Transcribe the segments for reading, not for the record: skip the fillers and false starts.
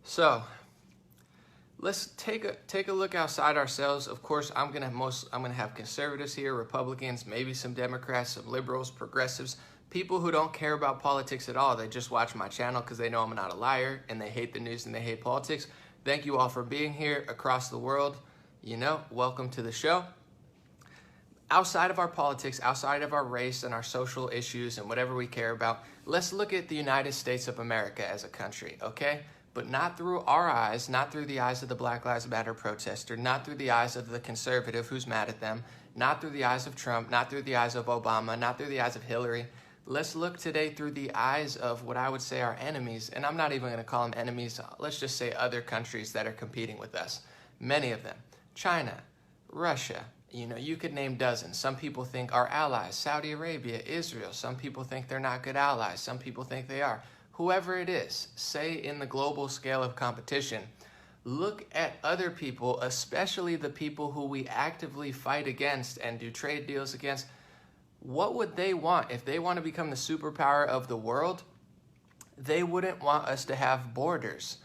So let's take a look outside ourselves. Of course, I'm gonna have conservatives here, Republicans, maybe some Democrats, some liberals, progressives, people who don't care about politics at all. They just watch my channel because they know I'm not a liar and they hate the news and they hate politics. Thank you all for being here across the world. Welcome to the show. Outside of our politics, outside of our race and our social issues and whatever we care about, let's look at the United States of America as a country, okay? But not through our eyes, not through the eyes of the Black Lives Matter protester, not through the eyes of the conservative who's mad at them, not through the eyes of Trump, not through the eyes of Obama, not through the eyes of Hillary. Let's look today through the eyes of what I would say are enemies, and I'm not even going to call them enemies. Let's just say other countries that are competing with us. Many of them. China, Russia, you could name dozens. Some people think are allies. Saudi Arabia, Israel. Some people think they're not good allies. Some people think they are. Whoever it is, say in the global scale of competition, look at other people, especially the people who we actively fight against and do trade deals against. What would they want? If they want to become the superpower of the world, they wouldn't want us to have borders.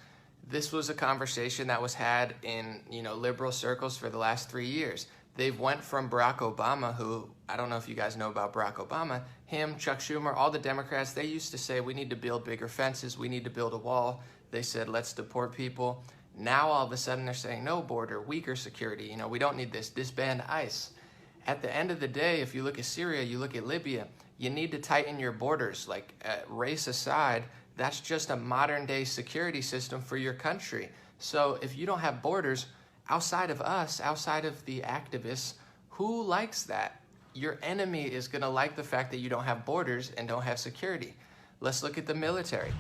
This was a conversation that was had in, liberal circles for the last 3 years. They've went from Barack Obama, who, I don't know if you guys know about Barack Obama, him, Chuck Schumer, all the Democrats, they used to say we need to build bigger fences, we need to build a wall. They said, let's deport people. Now all of a sudden they're saying no border, weaker security, we don't need this, disband ICE. At the end of the day, if you look at Syria, you look at Libya, you need to tighten your borders. Race aside, that's just a modern day security system for your country. So if you don't have borders, outside of us, outside of the activists, who likes that? Your enemy is going to like the fact that you don't have borders and don't have security. Let's look at the military.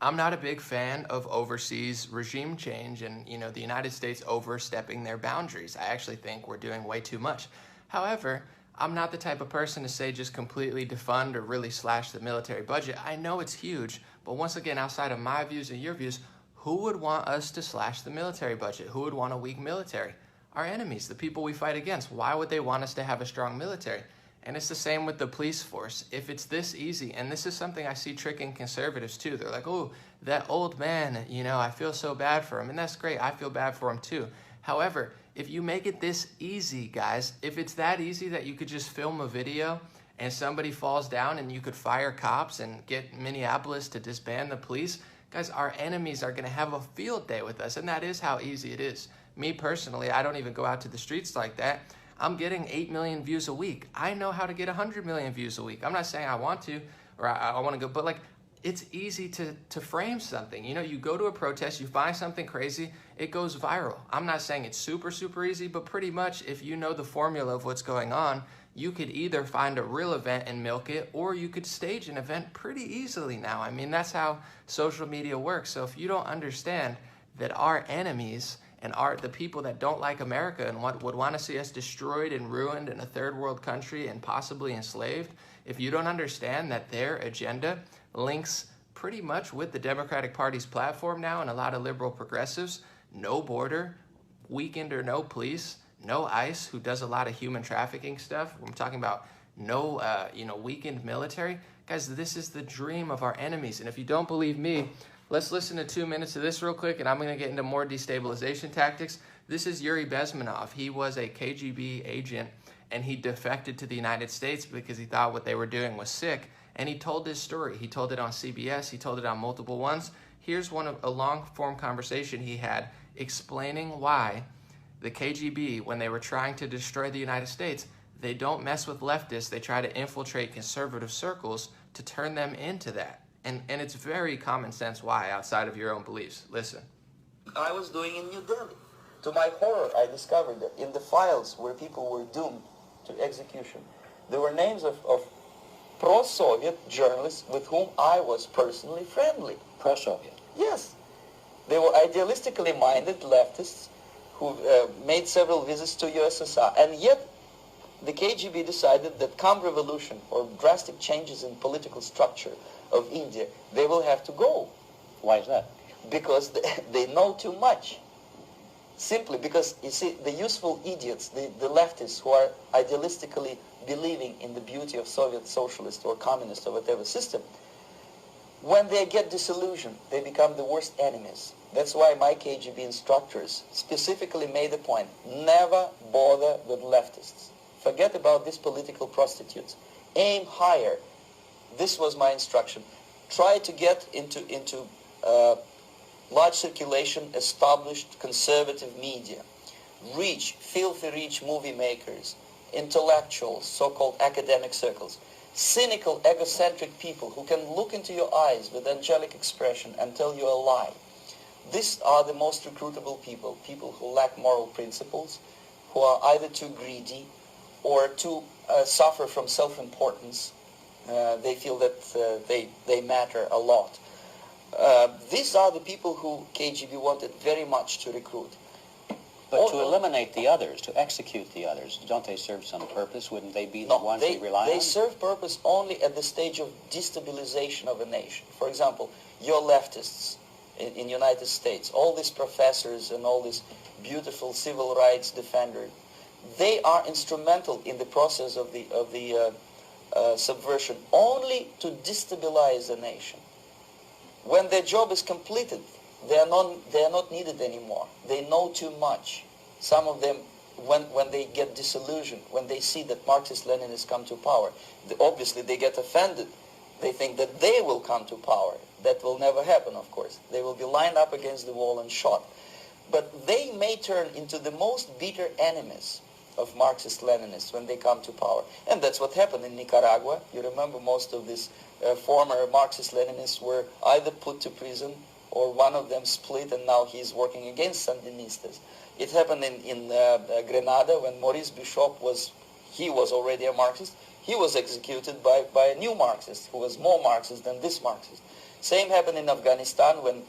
I'm not a big fan of overseas regime change and, the United States overstepping their boundaries. I actually think we're doing way too much. However, I'm not the type of person to say just completely defund or really slash the military budget. I know it's huge, but once again, outside of my views and your views, who would want us to slash the military budget? Who would want a weak military? Our enemies, the people we fight against. Why would they want us to have a strong military? And it's the same with the police force. If it's this easy, and this is something I see tricking conservatives too. They're like, oh, that old man, I feel so bad for him. And that's great. I feel bad for him too. However, if you make it this easy, guys, if it's that easy that you could just film a video and somebody falls down and you could fire cops and get Minneapolis to disband the police, guys, our enemies are going to have a field day with us, and that is how easy it is. Me personally, I don't even go out to the streets like that. I'm getting 8 million views a week. I know how to get 100 million views a week. I'm not saying I want to or I want to go, but it's easy to frame something. You go to a protest, you find something crazy, it goes viral. I'm not saying it's super, super easy, but pretty much if you know the formula of what's going on, you could either find a real event and milk it, or you could stage an event pretty easily now. I mean, that's how social media works. So if you don't understand that our enemies and the people that don't like America and would want to see us destroyed and ruined in a third world country and possibly enslaved, if you don't understand that their agenda links pretty much with the Democratic Party's platform now and a lot of liberal progressives, no border, weakened or no police, no ICE, who does a lot of human trafficking stuff. I'm talking about no, weakened military. Guys, this is the dream of our enemies. And if you don't believe me, let's listen to 2 minutes of this real quick, and I'm going to get into more destabilization tactics. This is Yuri Bezmenov. He was a KGB agent, and he defected to the United States because he thought what they were doing was sick. And he told his story. He told it on CBS. He told it on multiple ones. Here's a long-form conversation he had explaining why the KGB, when they were trying to destroy the United States, they don't mess with leftists. They try to infiltrate conservative circles to turn them into that. And it's very common sense why, outside of your own beliefs. Listen. I was doing in New Delhi. To my horror, I discovered that in the files where people were doomed to execution, there were names of pro-Soviet journalists with whom I was personally friendly. Pro-Soviet? Yes. They were idealistically minded leftists who made several visits to USSR, and yet the KGB decided that come revolution or drastic changes in political structure of India, they will have to go. Why is that? Because they know too much. Simply because, you see, the useful idiots, the leftists who are idealistically believing in the beauty of Soviet socialist or communist or whatever system, When they get disillusioned, they become the worst enemies. That's why my KGB instructors specifically made a point: never bother with leftists. Forget about these political prostitutes. Aim higher. This was my instruction. Try to get into large circulation, established conservative media. Rich, filthy rich movie makers, intellectuals, so-called academic circles. Cynical, egocentric people who can look into your eyes with angelic expression and tell you a lie. These are the most recruitable people, people who lack moral principles, who are either too greedy or too suffer from self-importance. They feel that they matter a lot. These are the people who KGB wanted very much to recruit. But to eliminate the others, to execute the others, don't they serve some purpose? Wouldn't they be the ones they rely on? They serve purpose only at the stage of destabilization of a nation. For example, your leftists in United States, all these professors and all these beautiful civil rights defenders, they are instrumental in the process of the subversion only to destabilize the nation. When their job is completed, they are not needed anymore. They know too much. Some of them, when they get disillusioned, when they see that Marxist-Leninists come to power, obviously they get offended. They think that they will come to power. That will never happen, of course. They will be lined up against the wall and shot. But they may turn into the most bitter enemies of Marxist-Leninists when they come to power. And that's what happened in Nicaragua. You remember most of these former Marxist-Leninists were either put to prison or one of them split, and now he's working against Sandinistas. It happened in Grenada when Maurice Bishop was already a Marxist. He was executed by a new Marxist who was more Marxist than this Marxist. Same happened in Afghanistan when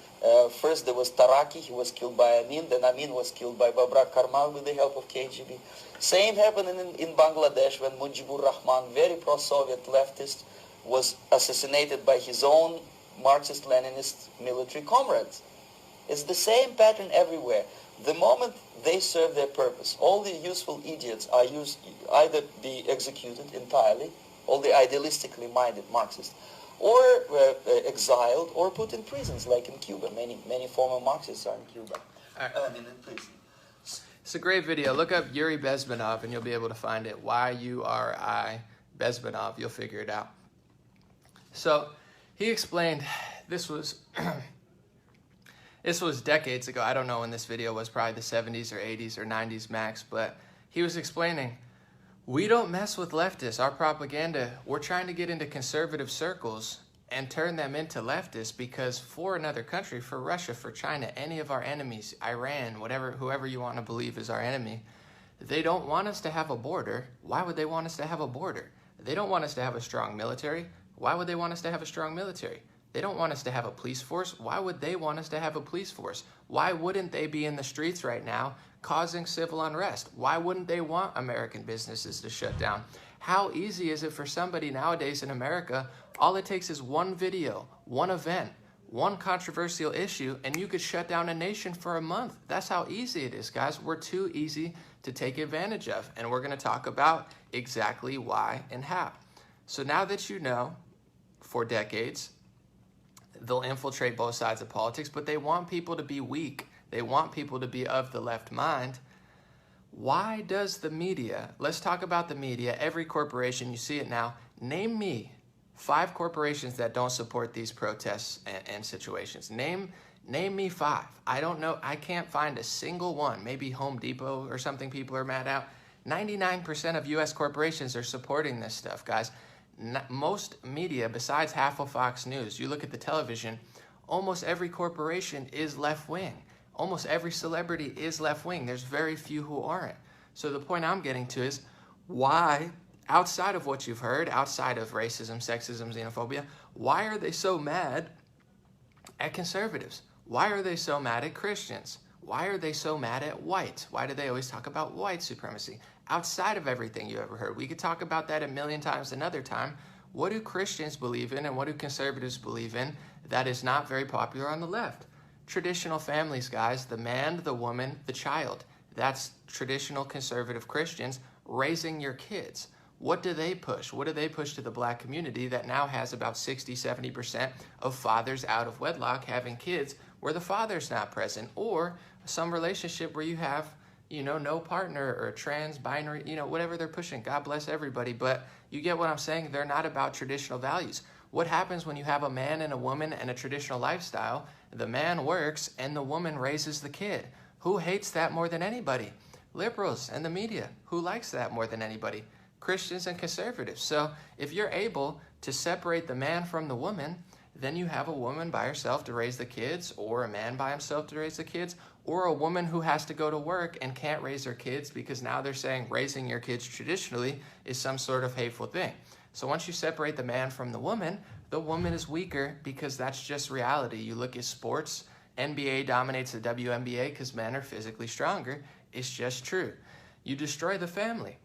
first there was Taraki, he was killed by Amin, then Amin was killed by Babrak Karmal with the help of KGB. Same happened in Bangladesh when Mujibur Rahman, very pro-Soviet leftist, was assassinated by his own Marxist-Leninist military comrades. It's the same pattern everywhere. The moment they serve their purpose, all the useful idiots are either be executed entirely, all the idealistically minded Marxists, or exiled or put in prisons, like in Cuba. Many former Marxists are in Cuba. In prison. It's a great video. Look up Yuri Bezmenov and you'll be able to find it. Y-U-R-I Bezmenov. You'll figure it out. So he explained, this was decades ago. I don't know when this video was, probably the 70s or 80s or 90s max, but he was explaining, we don't mess with leftists. Our propaganda, we're trying to get into conservative circles and turn them into leftists because for another country, for Russia, for China, any of our enemies, Iran, whoever you want to believe is our enemy, they don't want us to have a border. Why would they want us to have a border? They don't want us to have a strong military. Why would they want us to have a strong military? They don't want us to have a police force. Why would they want us to have a police force? Why wouldn't they be in the streets right now causing civil unrest? Why wouldn't they want American businesses to shut down? How easy is it for somebody nowadays in America? All it takes is one video, one event, one controversial issue, and you could shut down a nation for a month. That's how easy it is, guys. We're too easy to take advantage of, and we're going to talk about exactly why and how. So now that you know, for decades, they'll infiltrate both sides of politics, but they want people to be weak. They want people to be of the left mind. Why does the media, let's talk about the media, every corporation, you see it now, name me 5 corporations that don't support these protests and situations. Name me 5. I don't know, I can't find a single one. Maybe Home Depot or something people are mad at. 99% of US corporations are supporting this stuff, guys. Most media, besides half of Fox News, you look at the television, almost every corporation is left-wing. Almost every celebrity is left-wing. There's very few who aren't. So the point I'm getting to is why, outside of what you've heard, outside of racism, sexism, xenophobia, why are they so mad at conservatives? Why are they so mad at Christians? Why are they so mad at whites? Why do they always talk about white supremacy? Outside of everything you ever heard. We could talk about that a million times another time. What do Christians believe in and what do conservatives believe in that is not very popular on the left? Traditional families, guys. The man, the woman, the child. That's traditional conservative Christians raising your kids. What do they push? What do they push to the black community that now has about 60-70% of fathers out of wedlock having kids where the father's not present, or some relationship where you have, no partner, or trans, binary, whatever they're pushing. God bless everybody. But you get what I'm saying? They're not about traditional values. What happens when you have a man and a woman and a traditional lifestyle? The man works and the woman raises the kid. Who hates that more than anybody? Liberals and the media. Who likes that more than anybody? Christians and conservatives. So if you're able to separate the man from the woman, then you have a woman by herself to raise the kids, or a man by himself to raise the kids, or a woman who has to go to work and can't raise her kids because now they're saying raising your kids traditionally is some sort of hateful thing. So once you separate the man from the woman is weaker because that's just reality. You look at sports, NBA dominates the WNBA because men are physically stronger. It's just true. You destroy the family.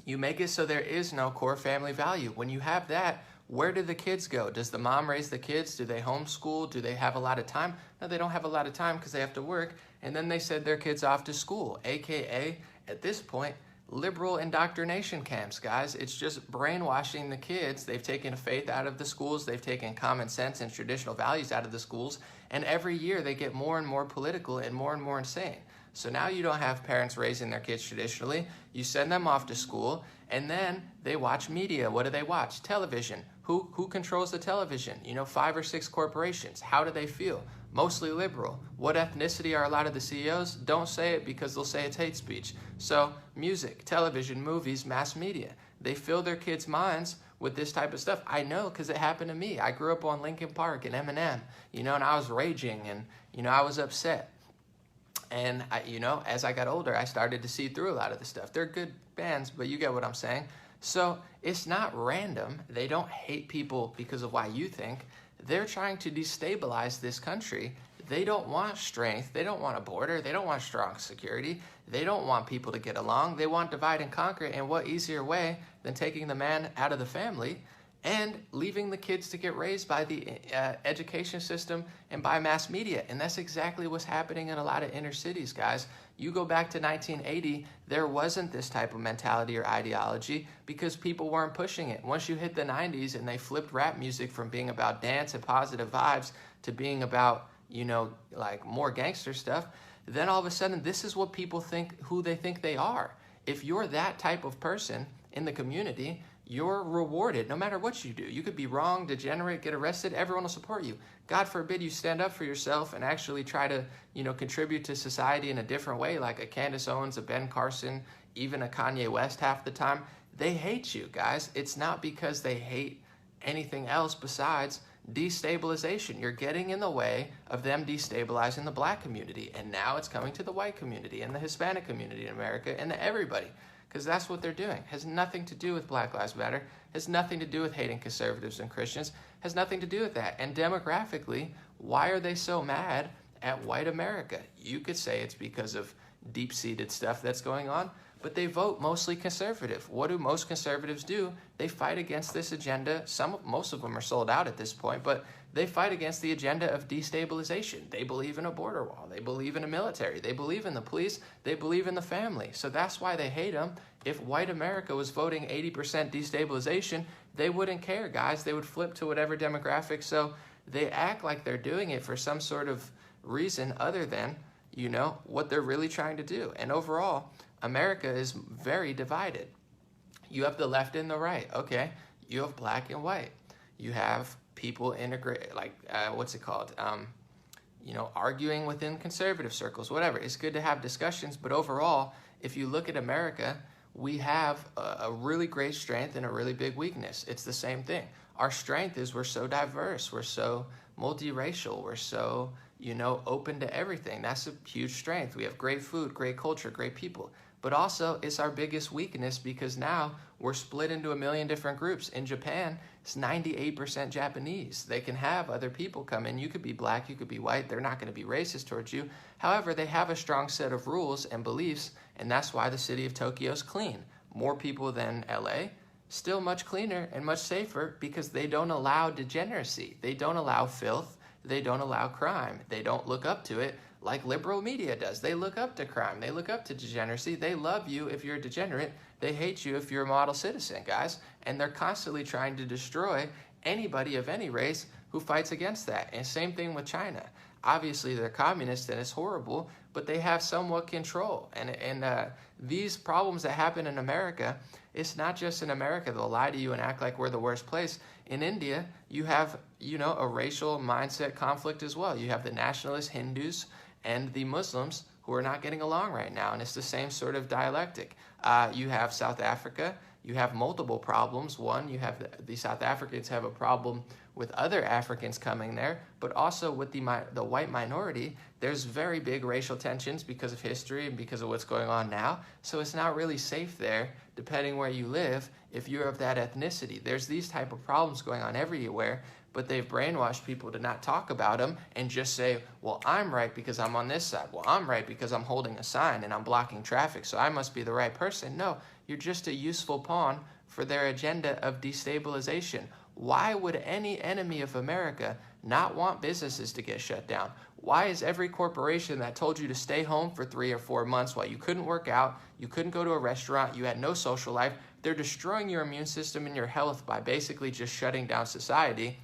You make it so there is no core family value. When you have that, where do the kids go? Does the mom raise the kids? Do they homeschool? Do they have a lot of time? No, they don't have a lot of time because they have to work. And then they send their kids off to school, AKA, at this point, liberal indoctrination camps, guys. It's just brainwashing the kids. They've taken faith out of the schools. They've taken common sense and traditional values out of the schools. And every year they get more and more political and more insane. So now you don't have parents raising their kids traditionally. You send them off to school, and then they watch media. What do they watch? Television. Who controls the television? 5 or 6 corporations. How do they feel? Mostly liberal. What ethnicity are a lot of the CEOs? Don't say it because they'll say it's hate speech. So music, television, movies, mass media. They fill their kids' minds with this type of stuff. I know because it happened to me. I grew up on Linkin Park and Eminem, and I was raging, and, I was upset. And, as I got older, I started to see through a lot of the stuff. They're good bands, but you get what I'm saying. So it's not random. They don't hate people because of why you think. They're trying to destabilize this country. They don't want strength. They don't want a border. They don't want strong security. They don't want people to get along. They want divide and conquer. And what easier way than taking the man out of the family and leaving the kids to get raised by the education system and by mass media. And that's exactly what's happening in a lot of inner cities, guys. You go back to 1980, there wasn't this type of mentality or ideology because people weren't pushing it. Once you hit the 90s and they flipped rap music from being about dance and positive vibes to being about, like more gangster stuff, then all of a sudden this is what people think, who they think they are. If you're that type of person in the community, you're rewarded no matter what you do. You could be wrong, degenerate, get arrested. Everyone will support you. God forbid you stand up for yourself and actually try to, contribute to society in a different way, like a Candace Owens, a Ben Carson, even a Kanye West half the time. They hate you, guys. It's not because they hate anything else besides destabilization. You're getting in the way of them destabilizing the black community. And now it's coming to the white community and the Hispanic community in America and everybody. Because that's what they're doing. Has nothing to do with Black Lives Matter. Has nothing to do with hating conservatives and Christians. Has nothing to do with that. And demographically, why are they so mad at white America? You could say it's because of deep-seated stuff that's going on, but they vote mostly conservative. What do most conservatives do? They fight against this agenda. Most of them are sold out at this point, but they fight against the agenda of destabilization. They believe in a border wall. They believe in a military. They believe in the police. They believe in the family. So that's why they hate them. If white America was voting 80% destabilization, they wouldn't care, guys. They would flip to whatever demographic. So they act like they're doing it for some sort of reason other than, what they're really trying to do. And overall, America is very divided. You have the left and the right. Okay. You have black and white. You have people integrate, arguing within conservative circles, whatever. It's good to have discussions, but overall, if you look at America, we have a really great strength and a really big weakness. It's the same thing. Our strength is we're so diverse, we're so multiracial, we're so, open to everything. That's a huge strength. We have great food, great culture, great people. But also, it's our biggest weakness because now we're split into a million different groups. In Japan, it's 98% Japanese. They can have other people come in. You could be black, you could be white. They're not going to be racist towards you. However, they have a strong set of rules and beliefs, and that's why the city of Tokyo is clean. More people than LA, still much cleaner and much safer because they don't allow degeneracy. They don't allow filth. they don't allow crime. They don't look up to it like liberal media does. They look up to crime. They look up to degeneracy. They love you if you're a degenerate. They hate you if you're a model citizen, guys. And they're constantly trying to destroy anybody of any race who fights against that. And same thing with China. Obviously, they're communist and it's horrible, but they have somewhat control. And these problems that happen in America, it's not just in America. They'll lie to you and act like we're the worst place. In India, you have, a racial mindset conflict as well. You have the nationalist Hindus and the Muslims who are not getting along right now, and it's the same sort of dialectic. You have South Africa. You have multiple problems. One, you have the South Africans have a problem with other Africans coming there, but also with the white minority. There's very big racial tensions because of history and because of what's going on now. So it's not really safe there, depending where you live, if you're of that ethnicity. There's these type of problems going on everywhere, but they've brainwashed people to not talk about them and just say, well, I'm right because I'm on this side. Well, I'm right because I'm holding a sign and I'm blocking traffic, so I must be the right person. No, you're just a useful pawn for their agenda of destabilization. Why would any enemy of America not want businesses to get shut down? Why is every corporation that told you to stay home for 3 or 4 months while you couldn't work out, you couldn't go to a restaurant, you had no social life, they're destroying your immune system and your health by basically just shutting down society.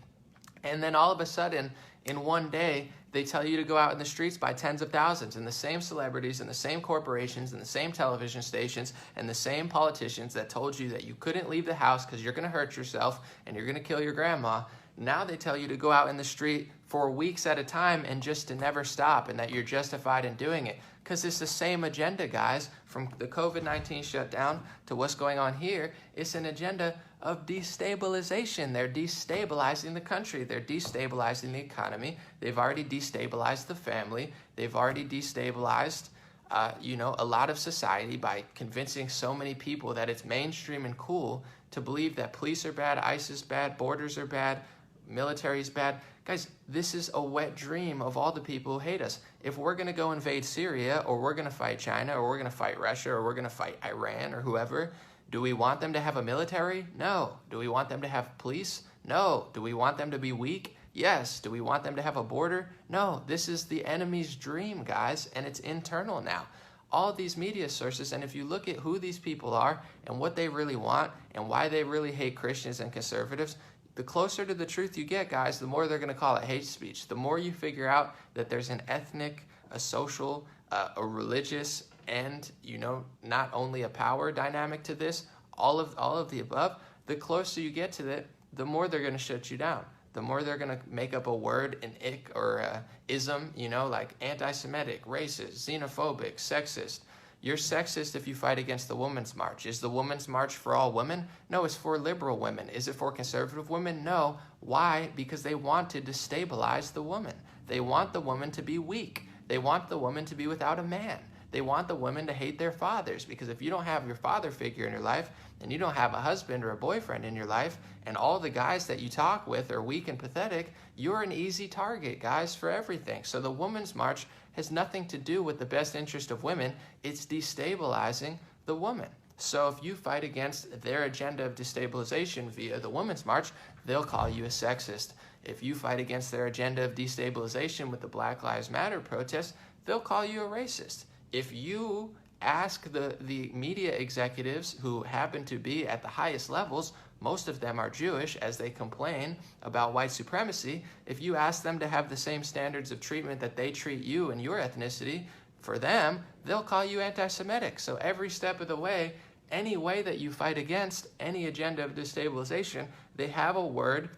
And then all of a sudden, in one day, they tell you to go out in the streets by tens of thousands, and the same celebrities and the same corporations and the same television stations and the same politicians that told you that you couldn't leave the house because you're going to hurt yourself and you're going to kill your grandma. Now they tell you to go out in the street for weeks at a time and just to never stop, and that you're justified in doing it. Because it's the same agenda, guys, from the COVID-19 shutdown to what's going on here. It's an agenda of destabilization. They're destabilizing the country. They're destabilizing the economy. They've already destabilized the family. They've already destabilized, a lot of society by convincing so many people that it's mainstream and cool to believe that police are bad, ICE is bad, borders are bad, military is bad. Guys, this is a wet dream of all the people who hate us. If we're going to go invade Syria, or we're going to fight China, or we're going to fight Russia, or we're going to fight Iran, or whoever, do we want them to have a military? No. Do we want them to have police? No. Do we want them to be weak? Yes. Do we want them to have a border? No. This is the enemy's dream, guys, and it's internal now. All these media sources, and if you look at who these people are and what they really want and why they really hate Christians and conservatives, the closer to the truth you get, guys, the more they're going to call it hate speech. The more you figure out that there's an ethnic, a social, a religious, and, not only a power dynamic to this, all of the above, the closer you get to it, the more they're going to shut you down. The more they're going to make up a word, an ick or a ism, like anti-Semitic, racist, xenophobic, sexist. You're sexist if you fight against the Women's March. Is the Women's March for all women? No, it's for liberal women. Is it for conservative women? No. Why? Because they want to destabilize the woman. They want the woman to be weak. They want the woman to be without a man. They want the women to hate their fathers, because if you don't have your father figure in your life, and you don't have a husband or a boyfriend in your life, and all the guys that you talk with are weak and pathetic, you're an easy target, guys, for everything. So the Women's March has nothing to do with the best interest of women. It's destabilizing the woman. So if you fight against their agenda of destabilization via the Women's March, they'll call you a sexist. If you fight against their agenda of destabilization with the Black Lives Matter protests, they'll call you a racist. If you ask the media executives who happen to be at the highest levels, most of them are Jewish, as they complain about white supremacy, if you ask them to have the same standards of treatment that they treat you and your ethnicity, for them, they'll call you anti-Semitic. So every step of the way, any way that you fight against any agenda of destabilization, they have a word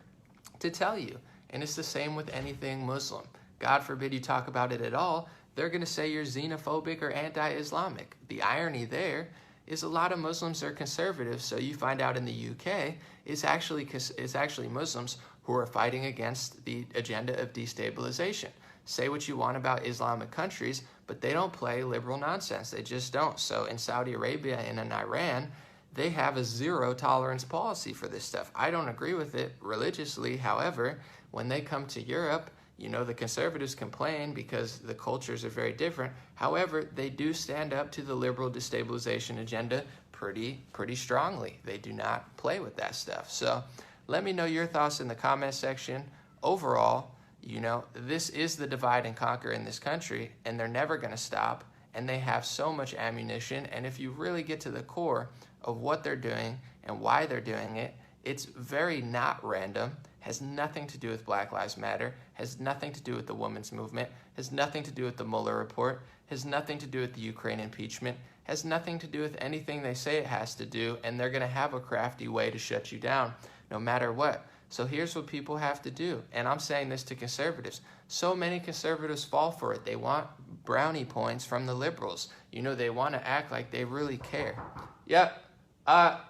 to tell you. And it's the same with anything Muslim. God forbid you talk about it at all, they're going to say you're xenophobic or anti-Islamic. The irony there is a lot of Muslims are conservative, so you find out in the UK, it's actually Muslims who are fighting against the agenda of destabilization. Say what you want about Islamic countries, but they don't play liberal nonsense. They just don't. So in Saudi Arabia and in Iran, they have a zero tolerance policy for this stuff. I don't agree with it religiously. However, when they come to Europe, the conservatives complain because the cultures are very different. However, they do stand up to the liberal destabilization agenda pretty strongly. They do not play with that stuff. So let me know your thoughts in the comment section. Overall, You know, this is the divide and conquer in this country, and they're never going to stop, and they have so much ammunition, and if you really get to the core of what they're doing and why they're doing it, it's very not random, has nothing to do with Black Lives Matter, has nothing to do with the women's movement, has nothing to do with the Mueller report, has nothing to do with the Ukraine impeachment, has nothing to do with anything they say it has to do, and they're going to have a crafty way to shut you down no matter what. So here's what people have to do, and I'm saying this to conservatives. So many conservatives fall for it. They want brownie points from the liberals. You know, they want to act like they really care. Yep. I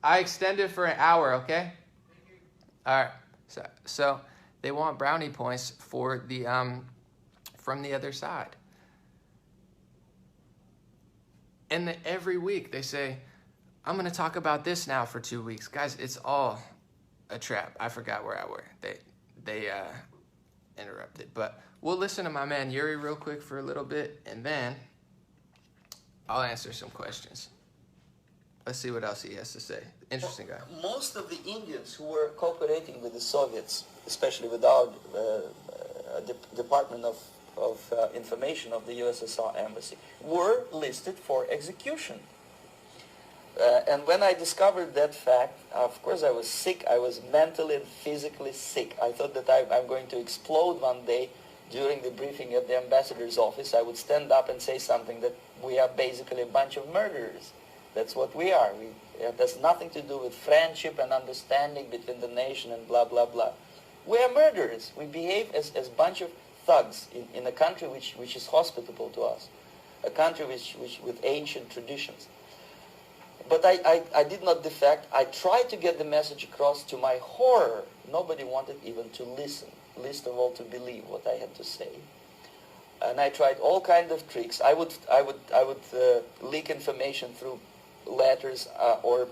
extended for an hour, okay? All right. So they want brownie points for the from the other side. And every week they say, I'm going to talk about this now for 2 weeks. Guys, it's all a trap. I forgot where I were. They interrupted. But we'll listen to my man Yuri real quick for a little bit, and then I'll answer some questions. Let's see what else he has to say. Interesting guy. Most of the Indians who were cooperating with the Soviets, especially with our Department of Information of the USSR Embassy, were listed for execution. And when I discovered that fact, of course I was sick. I was mentally and physically sick. I thought that I'm going to explode one day during the briefing at the ambassador's office. I would stand up and say something that we are basically a bunch of murderers. That's what we are. It has nothing to do with friendship and understanding between the nation and blah, blah, blah. We are murderers. We behave as a bunch of thugs in a country which is hospitable to us, a country which with ancient traditions. But I did not defect. I tried to get the message across. To my horror, nobody wanted even to listen, least of all to believe what I had to say. And I tried all kinds of tricks. I would leak information through letters or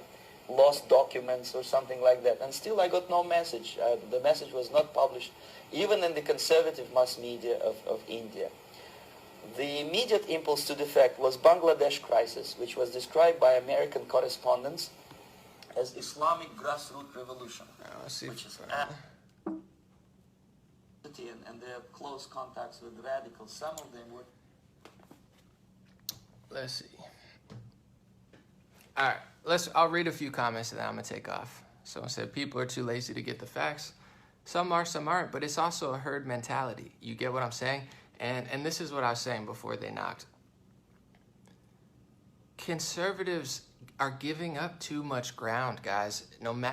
lost documents or something like that. And still I got no message. The message was not published, even in the conservative mass media of India. The immediate impulse to defect was Bangladesh crisis, which was described by American correspondents as Islamic grassroots revolution, which is and they have close contacts with radicals. Some of them were. Let's see. All right, I'll read a few comments and then I'm gonna take off. Someone said people are too lazy to get the facts. Some are, some aren't, but it's also a herd mentality. You get what I'm saying? And this is what I was saying before they knocked. Conservatives are giving up too much ground, guys.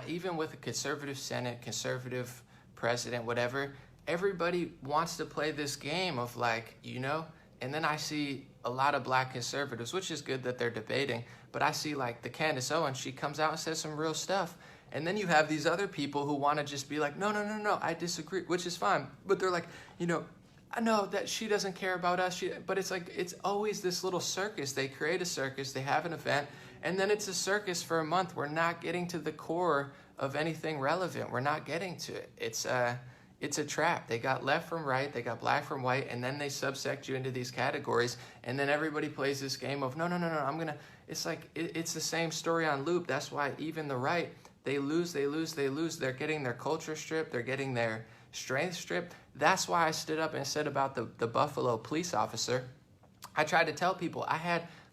Even with a conservative Senate, conservative president, whatever, everybody wants to play this game of like, you know, and then I see a lot of black conservatives, which is good that they're debating, but I see like the Candace Owens, she comes out and says some real stuff. And then you have these other people who want to just be like, no, I disagree, which is fine. But they're like, you know, I know that she doesn't care about us, but it's like, it's always this little circus. They create a circus, they have an event, and then it's a circus for a month. We're not getting to the core of anything relevant. We're not getting to it. It's a trap. They got left from right, they got black from white, and then they subsect you into these categories, and then everybody plays this game of, no, it's like, it's the same story on loop. That's why even the right, they lose. They're getting their culture stripped, they're getting their strength stripped. That's why I stood up and said about the Buffalo police officer. I tried to tell people,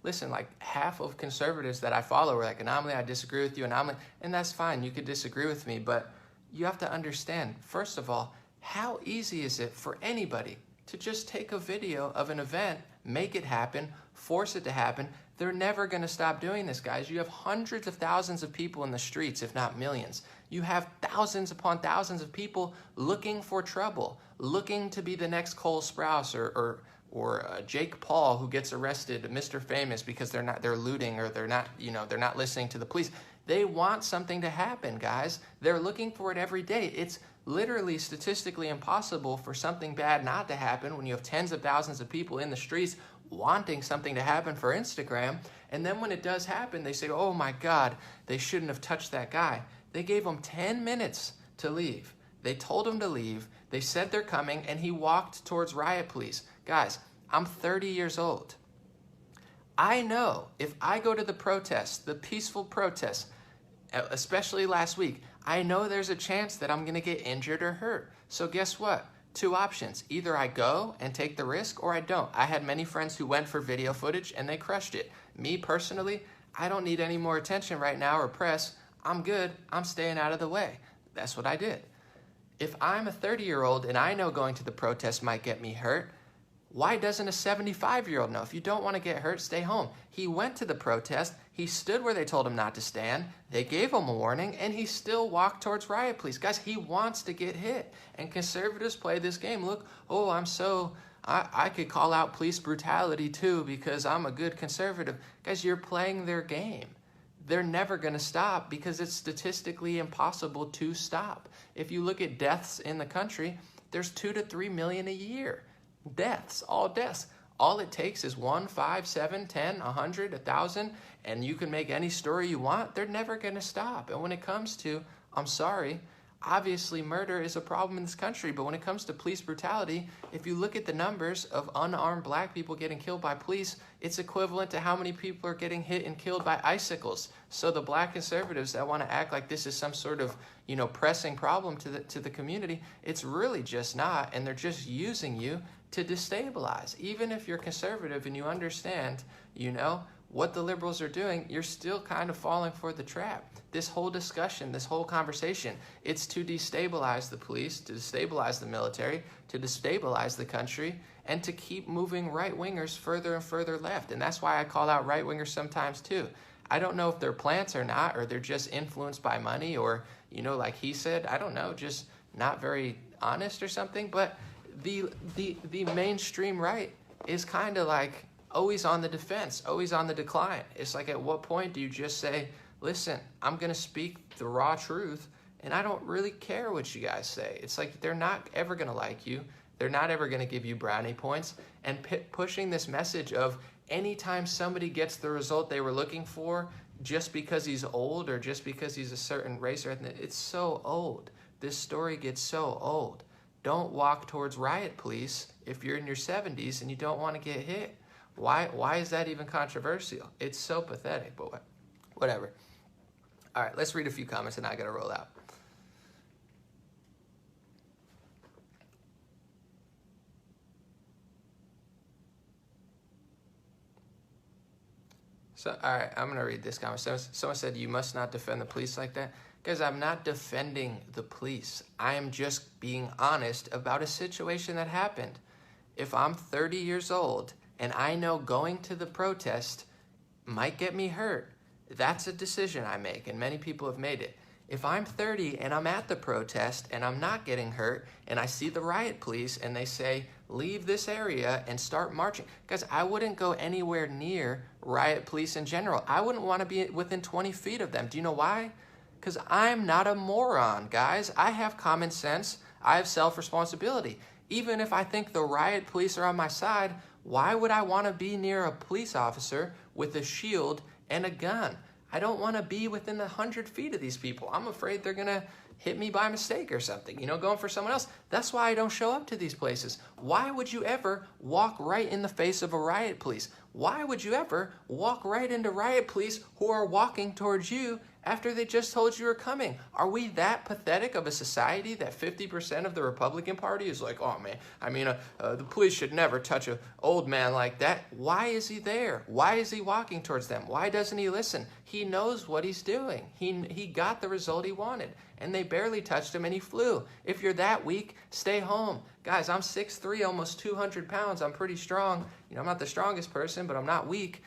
listen, like half of conservatives that I follow are like, Anomaly, I disagree with you, Anomaly, and that's fine, you could disagree with me, but you have to understand, first of all, how easy is it for anybody to just take a video of an event, make it happen, force it to happen? They're never going to stop doing this, guys. You have hundreds of thousands of people in the streets, if not millions. You have thousands upon thousands of people looking for trouble, looking to be the next Cole Sprouse or Jake Paul who gets arrested, Mr. Famous, because they're looting or they're not listening to the police. They want something to happen, guys. They're looking for it every day. It's literally statistically impossible for something bad not to happen when you have tens of thousands of people in the streets wanting something to happen for Instagram. And then when it does happen, they say, oh my God, they shouldn't have touched that guy. They gave him 10 minutes to leave. They told him to leave. They said they're coming, and he walked towards riot police. Guys, I'm 30 years old. I know if I go to the protests, the peaceful protests, especially last week, I know there's a chance that I'm going to get injured or hurt. So guess what? Two options. Either I go and take the risk or I don't. I had many friends who went for video footage and they crushed it. Me personally, I don't need any more attention right now or press. I'm good. I'm staying out of the way. That's what I did. If I'm a 30-year-old and I know going to the protest might get me hurt, why doesn't a 75-year-old know? If you don't want to get hurt, stay home. He went to the protest. He stood where they told him not to stand. They gave him a warning, and he still walked towards riot police. Guys, he wants to get hit. And conservatives play this game. Look, oh, I could call out police brutality too because I'm a good conservative. Guys, you're playing their game. They're never going to stop because it's statistically impossible to stop. If you look at deaths in the country, there's 2 to 3 million a year. Deaths, all deaths. All it takes is 1, 5, 7, 10, 100, 1,000, and you can make any story you want. They're never going to stop. And when it comes to, I'm sorry, obviously murder is a problem in this country, but when it comes to police brutality, if you look at the numbers of unarmed black people getting killed by police, it's equivalent to how many people are getting hit and killed by icicles. So the black conservatives that want to act like this is some sort of, pressing problem to the community, it's really just not, and they're just using you to destabilize. Even if you're conservative and you understand, what the liberals are doing, you're still kind of falling for the trap. This whole discussion, this whole conversation, it's to destabilize the police, to destabilize the military, to destabilize the country, and to keep moving right-wingers further and further left. And that's why I call out right-wingers sometimes too. I don't know if they're plants or not, or they're just influenced by money, or, like he said, I don't know, just not very honest or something. But the mainstream right is kind of like always on the defense, always on the decline. It's like, at what point do you just say, listen, I'm going to speak the raw truth, and I don't really care what you guys say. It's like they're not ever going to like you. They're not ever going to give you brownie points. And pushing this message of anytime somebody gets the result they were looking for just because he's old or just because he's a certain race or ethnic, it's so old. This story gets so old. Don't walk towards riot police if you're in your 70s and you don't want to get hit. Why is that even controversial? It's so pathetic, but whatever. All right, let's read a few comments and I got to roll out. So, all right, I'm going to read this comment. Someone said, you must not defend the police like that. Guys, I'm not defending the police. I am just being honest about a situation that happened. If I'm 30 years old and I know going to the protest might get me hurt, that's a decision I make, and many people have made it. If I'm 30 and I'm at the protest and I'm not getting hurt and I see the riot police and they say, leave this area and start marching. Guys, I wouldn't go anywhere near riot police in general. I wouldn't want to be within 20 feet of them. Do you know why? Because I'm not a moron, guys. I have common sense. I have self-responsibility. Even if I think the riot police are on my side, why would I want to be near a police officer with a shield and a gun? I don't want to be within 100 feet of these people. I'm afraid they're going to hit me by mistake or something, going for someone else. That's why I don't show up to these places. Why would you ever walk right in the face of a riot police? Why would you ever walk right into riot police who are walking towards you after they just told you were coming? Are we that pathetic of a society that 50% of the Republican Party is like, oh man, the police should never touch an old man like that? Why is he there? Why is he walking towards them? Why doesn't he listen? He knows what he's doing. He got the result he wanted, and they barely touched him and he flew. If you're that weak, stay home. Guys, I'm 6'3", almost 200 pounds. I'm pretty strong. I'm not the strongest person, but I'm not weak.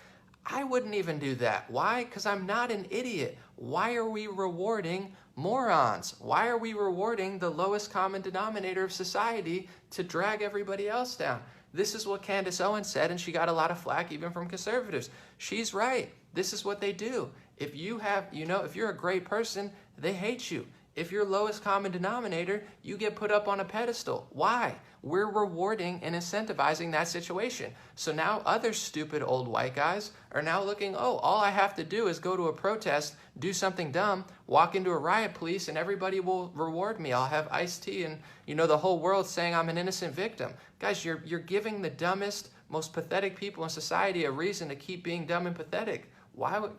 I wouldn't even do that. Why? Because I'm not an idiot. Why are we rewarding morons? Why are we rewarding the lowest common denominator of society to drag everybody else down? This is what Candace Owens said, and she got a lot of flack even from conservatives. She's right. This is what they do. If you have, if you're a great person, they hate you. If you're lowest common denominator, you get put up on a pedestal. Why? We're rewarding and incentivizing that situation. So now other stupid old white guys are now looking, oh, all I have to do is go to a protest, do something dumb, walk into a riot police, and everybody will reward me. I'll have iced tea and, the whole world saying I'm an innocent victim. Guys, you're giving the dumbest, most pathetic people in society a reason to keep being dumb and pathetic.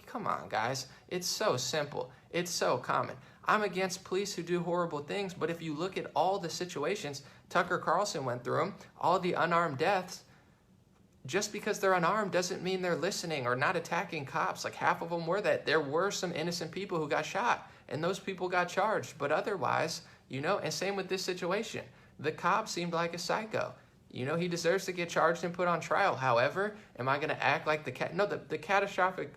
Come on, guys. It's so simple. It's so common. I'm against police who do horrible things, but if you look at all the situations, Tucker Carlson went through them. All the unarmed deaths, just because they're unarmed doesn't mean they're listening or not attacking cops. Like half of them were that. There were some innocent people who got shot, and those people got charged. But otherwise, you know, and same with this situation. The cop seemed like a psycho. You know, he deserves to get charged and put on trial. However, am I going to act like the catastrophic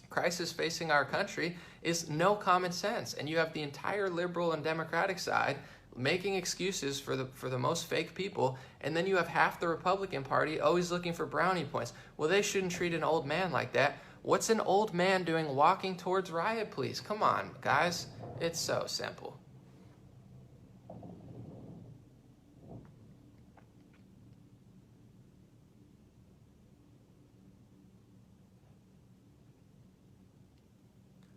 crisis facing our country is no common sense. And you have the entire liberal and Democratic side making excuses for the most fake people, and then you have half the Republican Party always looking for brownie points. Well, they shouldn't treat an old man like that. What's an old man doing walking towards riot police? Come on, guys. It's so simple.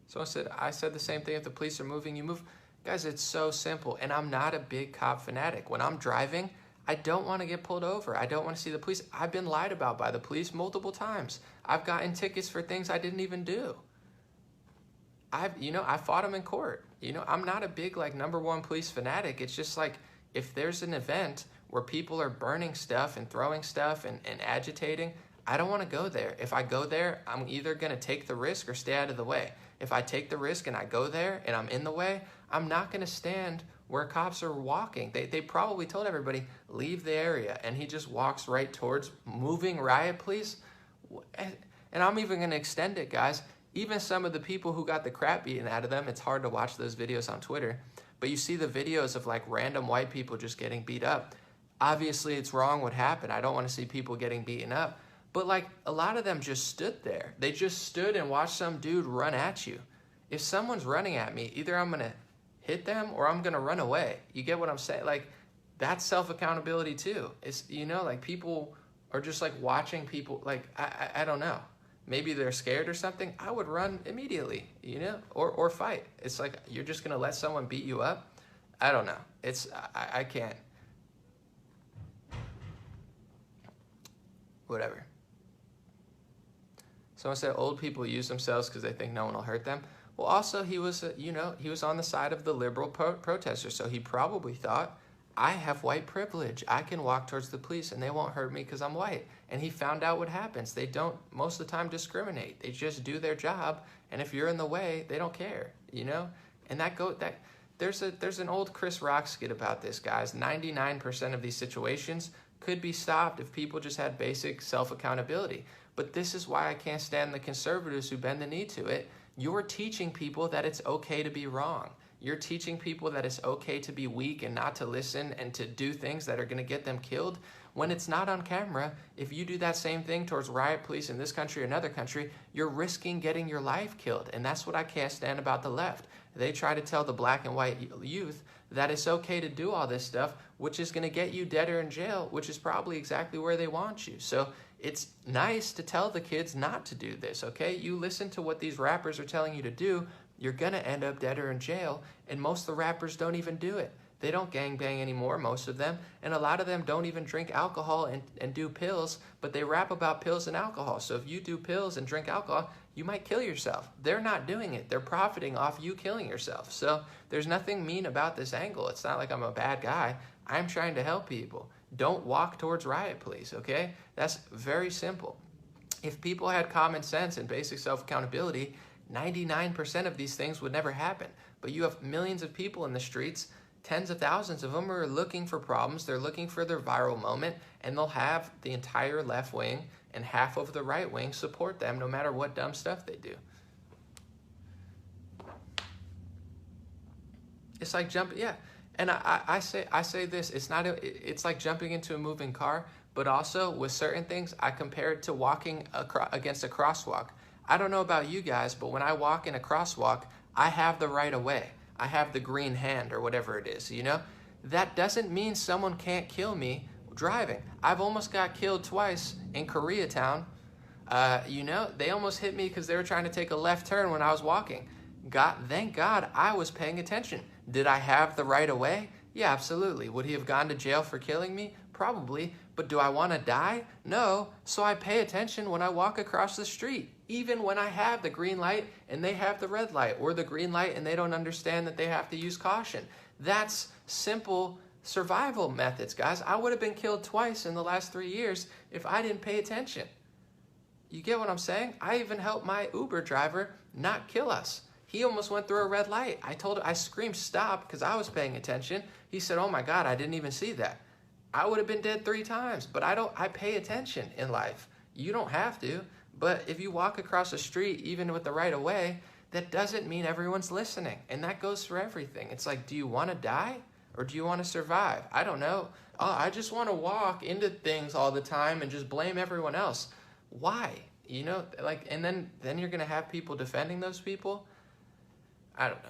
So I said the same thing. If the police are moving, you move. Guys, it's so simple. And I'm not a big cop fanatic. When I'm driving, I don't want to get pulled over. I don't want to see the police. I've been lied about by the police multiple times. I've gotten tickets for things I didn't even do. I fought them in court. You know, I'm not a big, like, #1 police fanatic. It's just like, if there's an event where people are burning stuff and throwing stuff and agitating, I don't want to go there. If I go there, I'm either going to take the risk or stay out of the way. If I take the risk and I go there and I'm in the way, I'm not going to stand where cops are walking. They probably told everybody, leave the area. And he just walks right towards moving riot police. And I'm even going to extend it, guys. Even some of the people who got the crap beaten out of them, it's hard to watch those videos on Twitter, but you see the videos of like random white people just getting beat up. Obviously, it's wrong what happened. I don't want to see people getting beaten up. But like a lot of them just stood there. They just stood and watched some dude run at you. If someone's running at me, either I'm going to hit them or I'm going to run away. You get what I'm saying? Like, that's self-accountability too. It's, you know, like people are just like watching people, like, I don't know. Maybe they're scared or something. I would run immediately, you know, or fight. It's like, you're just going to let someone beat you up? I don't know. It's, I can't. Whatever. Someone said old people use themselves because they think no one will hurt them. Well, also he was, he was on the side of the liberal protesters, so he probably thought, I have white privilege. I can walk towards the police and they won't hurt me because I'm white. And he found out what happens. They don't most of the time discriminate. They just do their job, and if you're in the way, they don't care, you know? And there's an old Chris Rock skit about this, guys. 99% of these situations could be stopped if people just had basic self-accountability. But this is why I can't stand the conservatives who bend the knee to it. You're teaching people that it's okay to be wrong. You're teaching people that it's okay to be weak and not to listen and to do things that are going to get them killed. When it's not on camera, if you do that same thing towards riot police in this country or another country, you're risking getting your life killed. And that's what I can't stand about the left. They try to tell the black and white youth that it's okay to do all this stuff, which is going to get you dead or in jail, which is probably exactly where they want you. So it's nice to tell the kids not to do this, okay? You listen to what these rappers are telling you to do, you're going to end up dead or in jail, and most of the rappers don't even do it. They don't gangbang anymore, most of them, and a lot of them don't even drink alcohol and do pills, but they rap about pills and alcohol. So if you do pills and drink alcohol, you might kill yourself. They're not doing it. They're profiting off you killing yourself. So there's nothing mean about this angle. It's not like I'm a bad guy. I'm trying to help people. Don't walk towards riot police, okay? That's very simple. If people had common sense and basic self-accountability, 99% of these things would never happen. But you have millions of people in the streets, tens of thousands of them are looking for problems. They're looking for their viral moment, and they'll have the entire left wing and half of the right wing support them no matter what dumb stuff they do. It's like jumping, yeah. And I say this, it's like jumping into a moving car, but also with certain things, I compare it to walking against a crosswalk. I don't know about you guys, but when I walk in a crosswalk, I have the right of way. I have the green hand or whatever it is, you know? That doesn't mean someone can't kill me driving. I've almost got killed twice in Koreatown. You know, they almost hit me because they were trying to take a left turn when I was walking. Thank God I was paying attention. Did I have the right of way? Yeah, absolutely. Would he have gone to jail for killing me? Probably. But do I want to die? No. So I pay attention when I walk across the street, even when I have the green light and they have the red light, or the green light and they don't understand that they have to use caution. That's simple survival methods, guys. I would have been killed twice in the last 3 years if I didn't pay attention. You get what I'm saying? I even helped my Uber driver not kill us. He almost went through a red light. I screamed stop because I was paying attention. He said, oh my God, I didn't even see that. I would have been dead 3 times, but I pay attention in life. You don't have to, but if you walk across the street, even with the right of way, that doesn't mean everyone's listening. And that goes for everything. It's like, do you want to die or do you want to survive? I don't know. Oh, I just want to walk into things all the time and just blame everyone else. Why? You know, like, and then you're going to have people defending those people. I don't know.